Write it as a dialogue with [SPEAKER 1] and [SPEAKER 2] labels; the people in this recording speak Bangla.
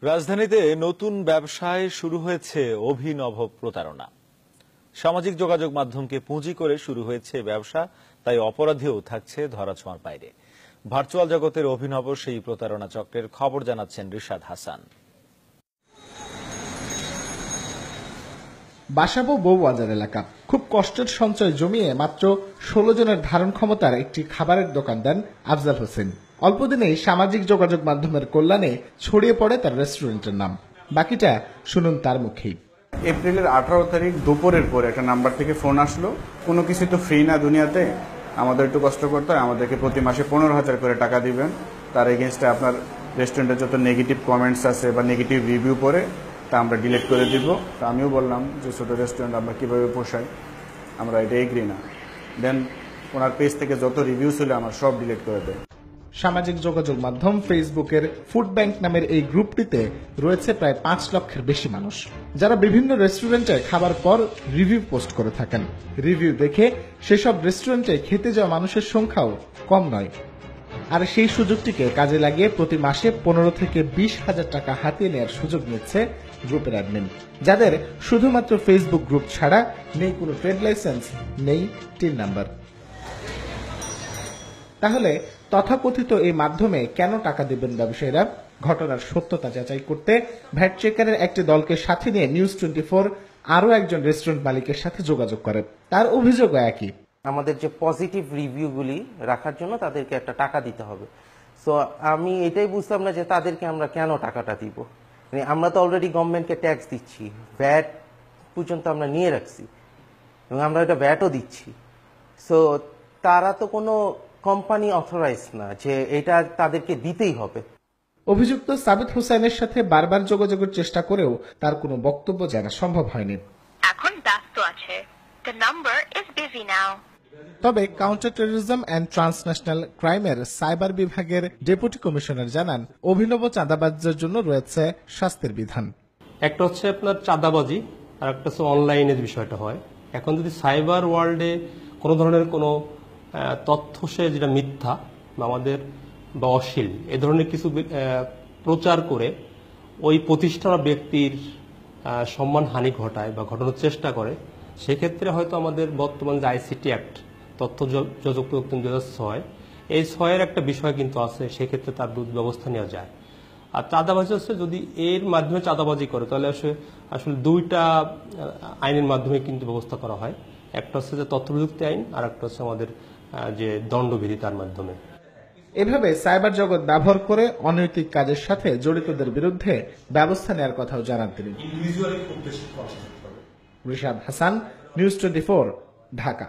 [SPEAKER 1] রাজধানীতে নতুন ব্যবসায় শুরু হয়েছে অভিনব প্রতারণা। সামাজিক যোগাযোগ মাধ্যমকে পুঁজি করে শুরু হয়েছে ব্যবসা, তাই অপরাধীও থাকছে ধরাছোঁয়ার বাইরে। ভার্চুয়াল জগতের অভিনব সেই প্রতারণা চক্রের খবর জানাচ্ছেন রিশাদ হাসান।
[SPEAKER 2] বাসাবো বউবাজার এলাকা খুব কষ্টের সঞ্চয় জমিয়ে মাত্র 16 জনের ধারণ ক্ষমতার একটি খাবারের দোকান দেন আফজাল হোসেন। অল্পদিনেই সামাজিক যোগাযোগ মাধ্যমের কল্যাণে ছড়িয়ে পড়ে তার রেস্টুরেন্টের নাম। বাকিটা শুনুন তার মুখেই।
[SPEAKER 3] এপ্রিলের 18 তারিখ দুপুরের পরে একটা নাম্বার থেকে ফোন আসলো, কোনো কিছু তো ফ্রি না দুনিয়াতে, আমাদের একটু কষ্ট করতে হয়, আমাদেরকে প্রতি মাসে 15,000 করে টাকা দিবেন, তার এগেনস্টে আপনার রেস্টুরেন্টের যত নেগেটিভ কমেন্টস আছে বা নেগেটিভ রিভিউ পড়ে তা আমরা ডিলিট করে দিব। তা আমিও বললাম যে ছোটো রেস্টুরেন্ট আমরা কীভাবে পোষাই, আমরা এটা এগ্রি না। দেন ওনার পেজ থেকে যত রিভিউ ছিল আমার সব ডিলিট করে দেয়।
[SPEAKER 2] সামাজিক যোগাযোগ মাধ্যম ফেসবুকের ফুড ব্যাংক নামের এই গ্রুপটিতে রয়েছে প্রায় 5 লক্ষের বেশি মানুষ, যারা বিভিন্ন রেস্টুরেন্টে খাবার পর রিভিউ পোস্ট করে থাকেন। রিভিউ দেখে সেসব রেস্টুরেন্টে খেতে যাওয়া মানুষের সংখ্যাও কম নয়। আর সেই সুযোগটিকে কাজে লাগিয়ে প্রতি মাসে 15 থেকে 20,000 টাকা হাতিয়ে নেওয়ার সুযোগ নিচ্ছে গ্রুপের অ্যাডমিন, যাদের শুধুমাত্র ফেসবুক গ্রুপ ছাড়া নেই কোনো ট্রেড লাইসেন্স, নেই টিন নাম্বার। তাহলে তথাকথিত এই মাধ্যমে কেন টাকা দেবেন ব্যবসায়ীরা? ঘটনার সত্যতা যাচাই করতে ভ্যাট চেকারের একটি দলকে সাথে নিয়ে নিউজ 24 আরও একজন রেস্টুরেন্ট মালিকের সাথে যোগাযোগ করে। তার অভিযোগও একই।
[SPEAKER 4] আমাদের যে পজিটিভ রিভিউগুলি রাখার জন্য তাদেরকে একটা টাকা দিতে হবে। সো আমি এটাই বুঝতাম না যে তাদেরকে আমরা কেন টাকাটা দিব। মানে আমরা তো অলরেডি গভর্নমেন্টকে ট্যাক্স দিচ্ছি, ভ্যাট পর্যন্ত আমরা নিয়ে রাখছি এবং আমরা এটা ভ্যাটও দিচ্ছি। সো তারা তো কোনো কোম্পানি অথরাইজ না যে এটা তাদেরকে দিতেই হবে।
[SPEAKER 2] অভিযুক্ত সাবিত হোসেনের সাথে বারবার যোগাযোগের চেষ্টা করেও তার কোনো বক্তব্য জানা সম্ভব হয়নি।
[SPEAKER 5] এখন ব্যস্ত আছে। The number is busy now.
[SPEAKER 2] তবে কাউন্টার টেররিজম অ্যান্ড ট্রান্সন্যাশনাল ক্রাইমের সাইবার বিভাগের ডেপুটি কমিশনার জানান, অভিনব চাঁদাবাজদের জন্য রয়েছে শাস্তির বিধান।
[SPEAKER 6] একটা হচ্ছে আপনার চাঁদাবাজি, আর একটা হচ্ছে অনলাইনে যে বিষয়টা হয়। এখন যদি সাইবার ওয়ার্ল্ডে কোনো ধরনের কোনো তথ্য সে যেটা মিথ্যা বা আমাদের বা অশ্লীল এ ধরনের কিছু প্রচার করে ওই প্রতিষ্ঠান বা ব্যক্তির সম্মানহানি ঘটায় বা ঘটানোর চেষ্টা করে, সেক্ষেত্রে হয়তো আমাদের বর্তমান যে আইসিটি অ্যাক্ট, তথ্য যোগাযোগ প্রযুক্তি 2006, এই 6-এর একটা বিষয় কিন্তু আছে, সেক্ষেত্রে তার ব্যবস্থা নেওয়া যায়। আর চাঁদাবাজি হচ্ছে যদি এর মাধ্যমে চাঁদাবাজি করে তাহলে আসলে দুইটা আইনের মাধ্যমে কিন্তু ব্যবস্থা করা হয়। একটা হচ্ছে যে তথ্য প্রযুক্তি আইন, আর একটা হচ্ছে আমাদের যে দণ্ডবিধি তার মাধ্যমে।
[SPEAKER 2] এভাবে সাইবার জগৎ ব্যবহার করে অনৈতিক কাজের সাথে জড়িতদের বিরুদ্ধে ব্যবস্থা নেওয়ার কথাও জানান তিনি। রিশাদ হাসান, নিউজ 24, ঢাকা।